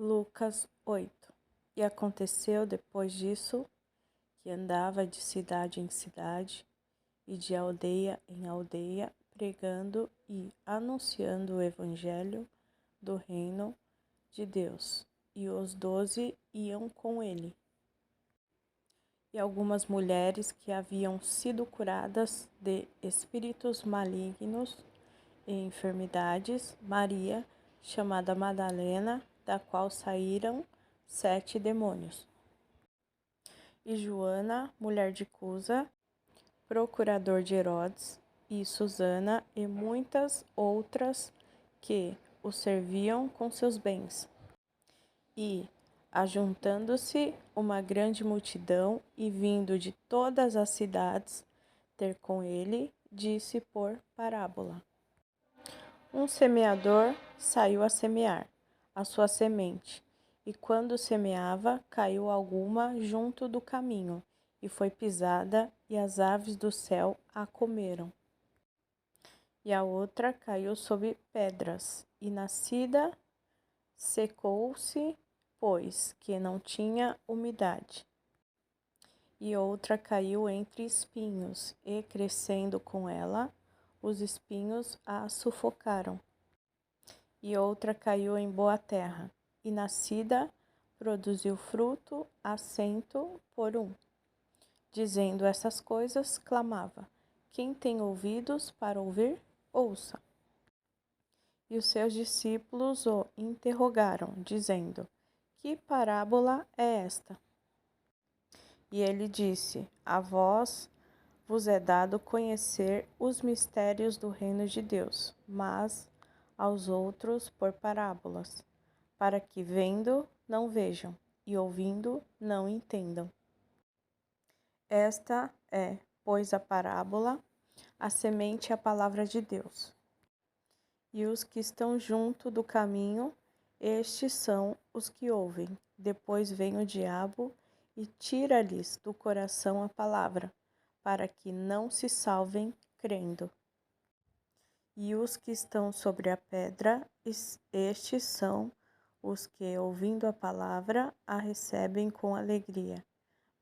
Lucas 8. E aconteceu depois disso, que andava de cidade em cidade e de aldeia em aldeia, pregando e anunciando o evangelho do reino de Deus. E os 12 iam com ele. E algumas mulheres que haviam sido curadas de espíritos malignos e enfermidades, Maria, chamada Madalena, da qual saíram 7 demônios, e Joana, mulher de Cusa, procurador de Herodes, e Susana, e muitas outras que o serviam com seus bens. E, ajuntando-se uma grande multidão e vindo de todas as cidades ter com ele, disse por parábola: Um semeador saiu a semear a sua semente, e quando semeava, caiu alguma junto do caminho, e foi pisada, e as aves do céu a comeram. E a outra caiu sobre pedras, e nascida, secou-se, pois que não tinha umidade. E outra caiu entre espinhos, e crescendo com ela, os espinhos a sufocaram. E outra caiu em boa terra, e nascida, produziu fruto a 100 por 1. Dizendo essas coisas, clamava: Quem tem ouvidos para ouvir, ouça. E os seus discípulos o interrogaram, dizendo: Que parábola é esta? E ele disse: A vós vos é dado conhecer os mistérios do reino de Deus, mas aos outros por parábolas, para que vendo não vejam e ouvindo não entendam. Esta é, pois, a parábola, a semente é a palavra de Deus. E os que estão junto do caminho, estes são os que ouvem. Depois vem o diabo e tira-lhes do coração a palavra, para que não se salvem crendo. E os que estão sobre a pedra, estes são os que, ouvindo a palavra, a recebem com alegria.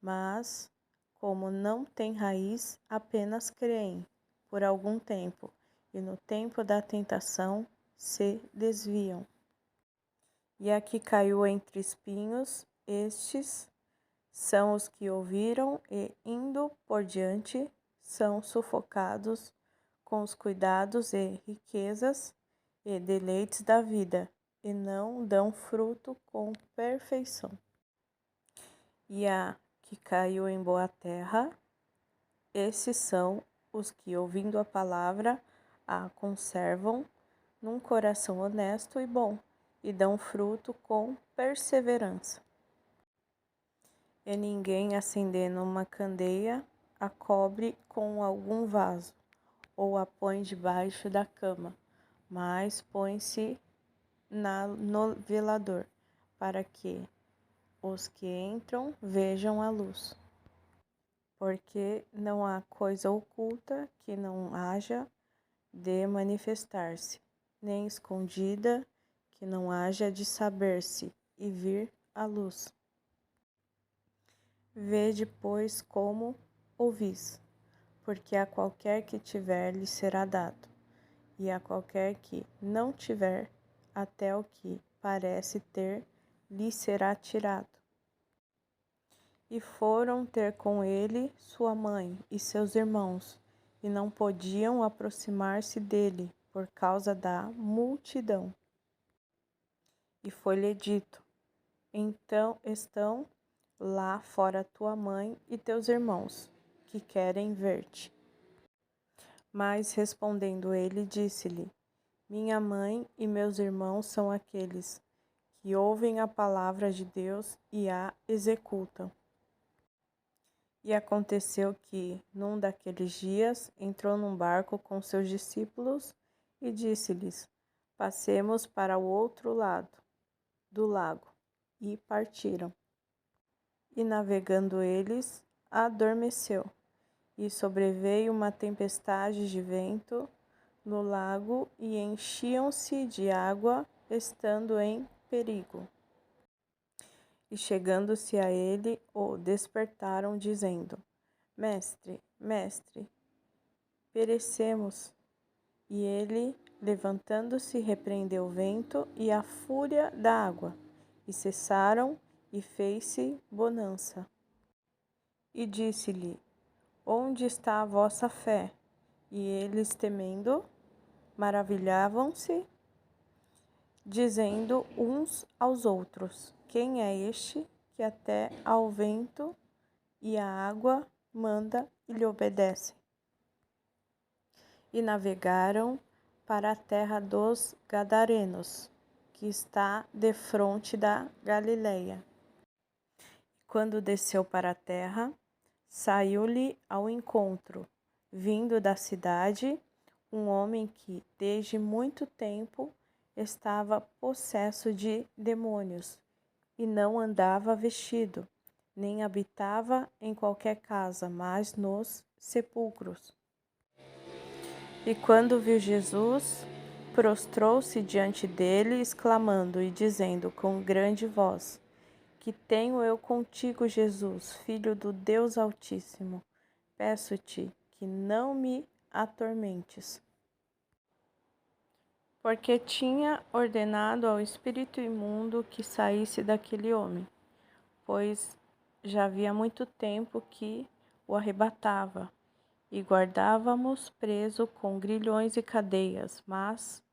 Mas, como não têm raiz, apenas creem por algum tempo, e no tempo da tentação se desviam. E a que caiu entre espinhos, estes são os que ouviram e, indo por diante, são sufocados com os cuidados e riquezas e deleites da vida, e não dão fruto com perfeição. E a que caiu em boa terra, esses são os que, ouvindo a palavra, a conservam num coração honesto e bom, e dão fruto com perseverança. E ninguém, acendendo uma candeia, a cobre com algum vaso, ou a põe debaixo da cama, mas põe-se no velador, para que os que entram vejam a luz. Porque não há coisa oculta que não haja de manifestar-se, nem escondida que não haja de saber-se e vir à luz. Vede, pois, como ouvis, porque a qualquer que tiver lhe será dado, e a qualquer que não tiver, até o que parece ter lhe será tirado. E foram ter com ele sua mãe e seus irmãos, e não podiam aproximar-se dele por causa da multidão. E foi-lhe dito: Então estão lá fora tua mãe e teus irmãos, que querem ver-te. Mas respondendo ele, disse-lhe: Minha mãe e meus irmãos são aqueles que ouvem a palavra de Deus e a executam. E aconteceu que, num daqueles dias, entrou num barco com seus discípulos e disse-lhes: Passemos para o outro lado do lago. E partiram. E navegando eles, adormeceu. E sobreveio uma tempestade de vento no lago, e enchiam-se de água, estando em perigo. e chegando-se a ele, o despertaram, dizendo: Mestre, mestre, perecemos. E ele, levantando-se, repreendeu o vento e a fúria da água, e cessaram, e fez-se bonança. E disse-lhe: Onde está a vossa fé? E eles, temendo, maravilhavam-se, dizendo uns aos outros: Quem é este que até ao vento e à água manda e lhe obedece? E navegaram para a terra dos Gadarenos, que está defronte da Galileia. Quando desceu para a terra, saiu-lhe ao encontro, vindo da cidade, um homem que desde muito tempo estava possesso de demônios, e não andava vestido, nem habitava em qualquer casa, mas nos sepulcros. E quando viu Jesus, prostrou-se diante dele, exclamando e dizendo com grande voz: Que tenho eu contigo, Jesus, Filho do Deus Altíssimo? Peço-te que não me atormentes. Porque tinha ordenado ao espírito imundo que saísse daquele homem, pois já havia muito tempo que o arrebatava, e guardávamos preso com grilhões e cadeias, mas,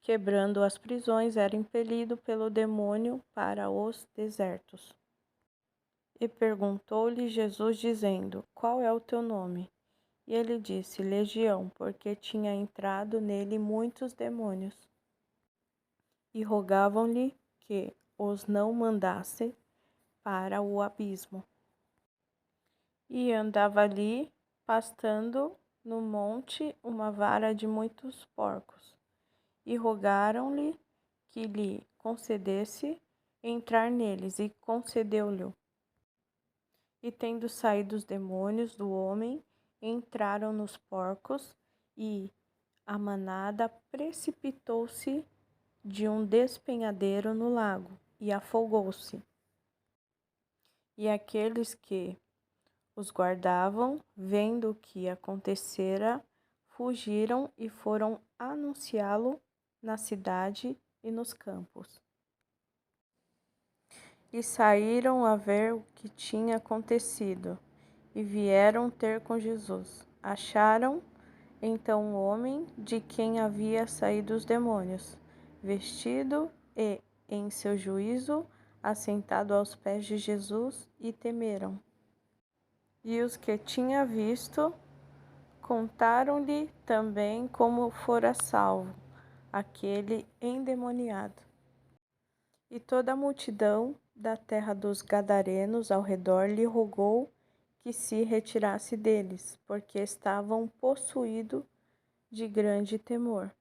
quebrando as prisões, era impelido pelo demônio para os desertos. E perguntou-lhe Jesus, dizendo: Qual é o teu nome? E ele disse: Legião, porque tinha entrado nele muitos demônios. E rogavam-lhe que os não mandasse para o abismo. E andava ali, pastando no monte uma vara de muitos porcos. E rogaram-lhe que lhe concedesse entrar neles, e concedeu-lhe. E tendo saído os demônios do homem, entraram nos porcos, e a manada precipitou-se de um despenhadeiro no lago, e afogou-se. E aqueles que os guardavam, vendo o que acontecera, fugiram e foram anunciá-lo na cidade e nos campos. E saíram a ver o que tinha acontecido, e vieram ter com Jesus. Acharam então o homem de quem havia saído os demônios, vestido e, em seu juízo, assentado aos pés de Jesus, e temeram. E os que tinha visto contaram-lhe também como fora salvo aquele endemoniado. E toda a multidão da terra dos Gadarenos ao redor lhe rogou que se retirasse deles, porque estavam possuídos de grande temor.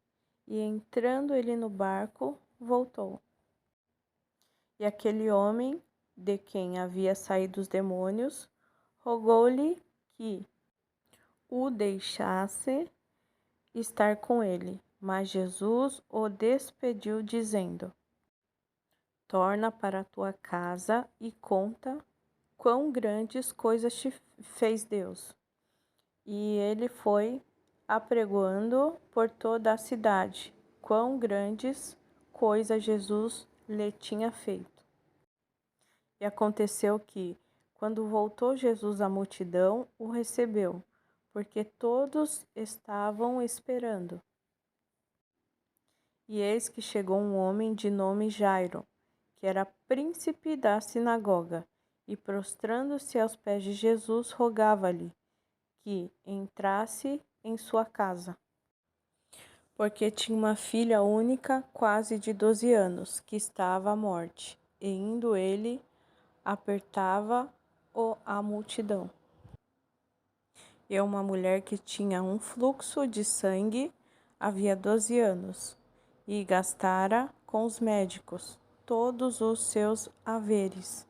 E entrando ele no barco, voltou. E aquele homem, de quem havia saído os demônios, rogou-lhe que o deixasse estar com ele. Mas Jesus o despediu, dizendo: Torna para a tua casa e conta quão grandes coisas te fez Deus. E ele foi apregoando por toda a cidade quão grandes coisas Jesus lhe tinha feito. E aconteceu que, quando voltou Jesus à multidão, o recebeu, porque todos estavam esperando. E eis que chegou um homem de nome Jairo, que era príncipe da sinagoga, e prostrando-se aos pés de Jesus, rogava-lhe que entrasse em sua casa, porque tinha uma filha única, quase de 12 anos, que estava à morte. E indo ele, apertava-o a multidão. E uma mulher que tinha um fluxo de sangue havia 12 anos, e gastara com os médicos todos os seus haveres,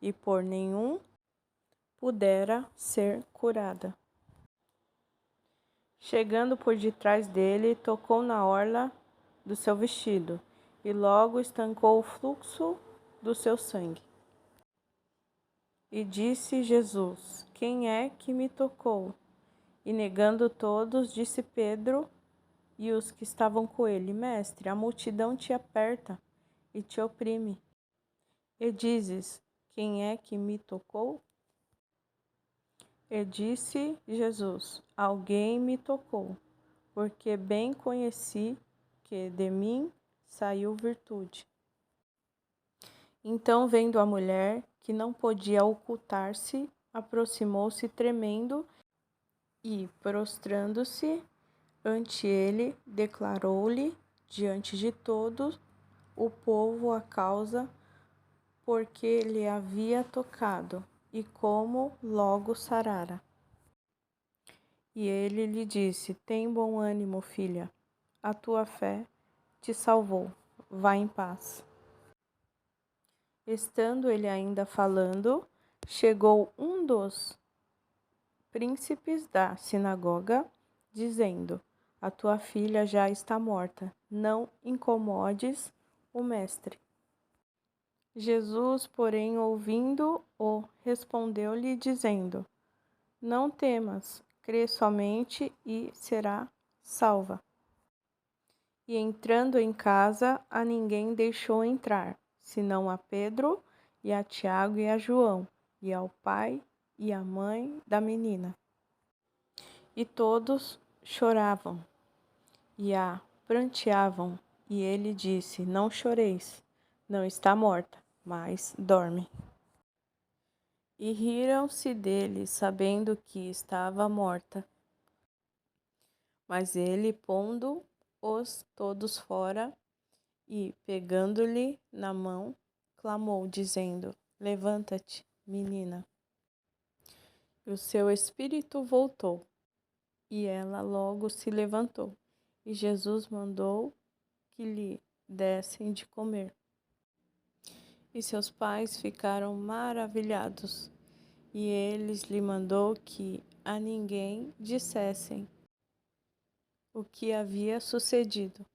e por nenhum pudera ser curada. Chegando por detrás dele, tocou na orla do seu vestido, e logo estancou o fluxo do seu sangue. E disse Jesus: Quem é que me tocou? E negando todos, disse Pedro e os que estavam com ele: Mestre, a multidão te aperta e te oprime. E dizes: Quem é que me tocou? E disse Jesus: Alguém me tocou, porque bem conheci que de mim saiu virtude. Então, vendo a mulher, que não podia ocultar-se, aproximou-se tremendo e, prostrando-se ante ele, declarou-lhe diante de todos o povo a causa porque lhe havia tocado e como logo sarara. E ele lhe disse: Tem bom ânimo, filha, a tua fé te salvou. Vá em paz. Estando ele ainda falando, chegou um dos príncipes da sinagoga, dizendo: A tua filha já está morta, não incomodes o mestre. Jesus, porém, ouvindo-o, respondeu-lhe, dizendo: Não temas, crê somente e será salva. E entrando em casa, a ninguém deixou entrar, senão a Pedro, e a Tiago e a João, e ao pai e à mãe da menina. E todos choravam e a pranteavam, e ele disse: Não choreis, não está morta, mas dorme. E riram-se dele, sabendo que estava morta. Mas ele, pondo-os todos fora e pegando-lhe na mão, clamou, dizendo: Levanta-te, menina. E o seu espírito voltou, e ela logo se levantou. E Jesus mandou que lhe dessem de comer. E seus pais ficaram maravilhados, e eles lhe mandou que a ninguém dissessem o que havia sucedido.